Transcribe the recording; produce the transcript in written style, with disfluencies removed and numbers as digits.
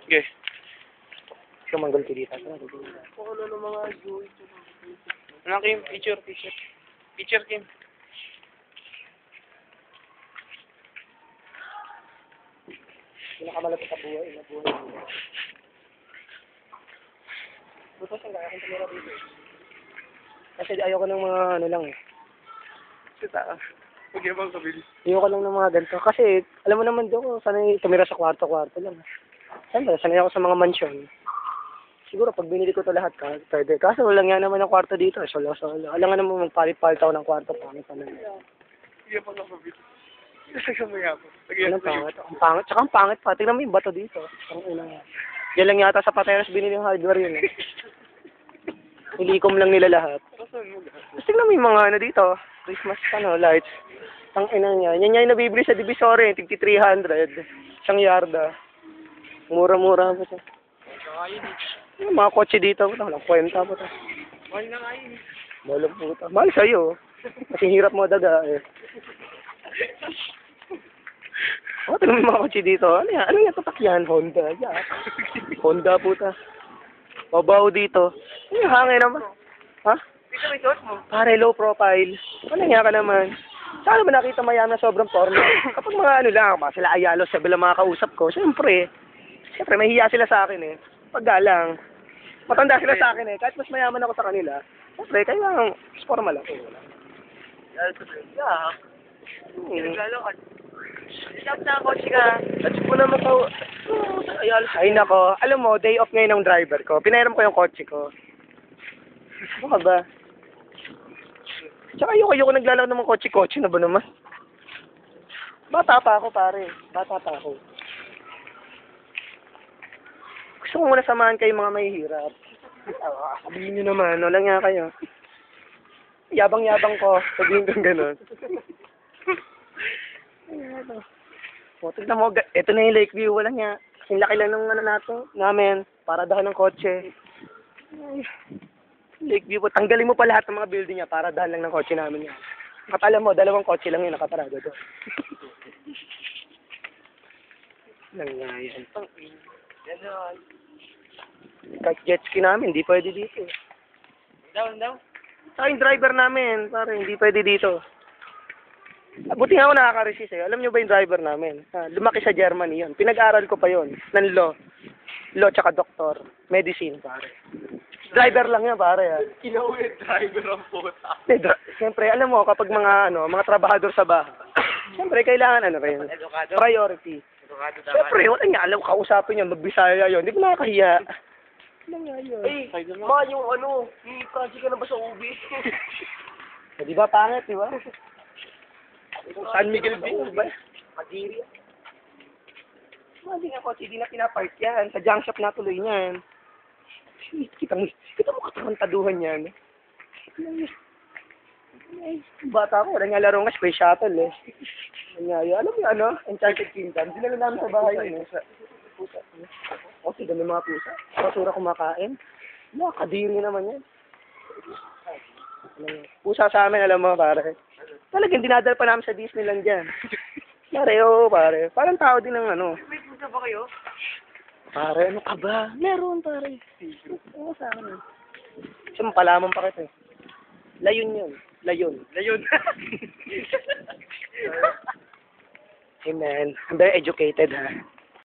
Okay. Sumanggol ko dito. Pakala ng mga Joey. Ano, Kim? Picture. Picture, Kim. Pinakamalapit na buhay. Buto siya, kaya akong tumira dito. Kasi ayoko ng mga ano lang eh. Huwag yung bang kabili. Ayoko lang ng mga ganito. Kasi, alam mo naman doon, sanay tumira sa kwarto-kwarto lang. Siyempre, sanay ako sa mga mansyon. Siguro, pag binili ko ito lahat, pwede. Kaso, walang nga naman ang kwarto dito. Solo-solo. Alam nga naman, magpalit-palit ako ng kwarto. Pangit naman. Hindi yung bang kabili. Kasi mo yan. Anong pangit? Ang pangit. Tsaka ang pangit pa. Tingnan mo yung bato dito. Ang ina nga. Yan lang yata sa Pateros binili yung hardware yun eh. Ilikom lang nila lahat. Saan mo lahat? Tapos tingnan mo yung mga ano dito. Christmas lights. Ang ina niya. Yan yung nabibili sa Divisoria. Tigti 300. Isang yarda. Mura-mura pa siya. Kakain eh. Yung mga kotse dito. Walang kwenta po ito. Mahal na kain. Mahal po ito. Mahal sa'yo. Kasi hirap mo daga eh. Oh, tingnan mo yung mga kotse dito. Ano yan? Ano yan? Tatak yan? Honda. Yeah. Honda po ito. Mabaho dito. Ano yung hangin naman? Ha? Dito may short mo. Pare, low profile. Ano nga ka naman? Saan ba nakita mayaman na sobrang porno? Kapag mga ano lang, mga sila Ayalo, sabi lang mga kausap ko, siyempre may hiya sila sa akin eh. Paggalang. Matanda sila sa akin eh. Kahit mas mayaman ako sa kanila, siyempre, kaya formal lang. Yeah. Naglalakad. Stop na ako, chika. At po naman ko, ay nako, alam mo, day off ngayon ng driver ko. Pinairam ko yung kotse ko. Ano ka ba? Tsaka ayoko naglalakad ng mga kotse-kotse na ba naman? Bata pa ako, pare. Bata pa ako. Gusto ko muna samahan kayo mga mahihirap. Sabihin nyo naman, wala nga kayo. Yabang-yabang ko. Sabihin kong gano'n. O, tignan mo, ito na yung Lakeview. Wala nga. Kasing laki lang ng ano namin. Para dahan ng kotse. Lakeview po. Tanggalin mo pa lahat ng mga building niya para dahan lang ng kotse namin yan. At alam mo, 2 kotse lang yun nakaparado doon. Nangyayari. Ganon. Kahit jet ski namin, hindi pwede dito. Daw. Saka yung driver namin, pare, hindi pwede dito. Buti nga ako nakaka-resist eh. Alam nyo ba yung driver namin? Lumaki sa Germany yun. Pinag-aral ko pa yun. Ng law. Law tsaka doktor. Medicine, pare. Driver lang yan, pare. Kinauwi driver ang puta. Siyempre, alam mo, kapag mga trabahador sa bahay, siyempre, kailangan rin. Edukado. Priority. Edukado dapat. Siyempre, wala nga alam, kausapin yun, magbisaya yun. Hindi ko nakakahiya. Ano nga yun? Ma, yung project ka na ba sa UB? Di ba, pangit, di ba? San Miguel Bay, ba? Kadiri. Hindi nga kotse, hindi na pinapark yan. Sa junk shop na tuloy niyan. Kita mo katarantaduhan yan. Bata ko, wala nga laro nga, space shuttle eh. Alam mo Enchanted Kingdom. Dinala namin sa bahay yun eh. Pusa. O, sige, may mga pusa. Basura kumakain. Kadiri naman yan. Pusa sa amin, alam mo, pare. Talagang dinadala pa namin sa Disneyland dyan. Pare, pare. Parang tao din ng May pusa ba kayo? Pare, ano ka ba? Meron, pare. Oo, sa akin. Kasi mapalaman pa kita eh. Layon yun. Layon. Hey man, I'm very educated ha.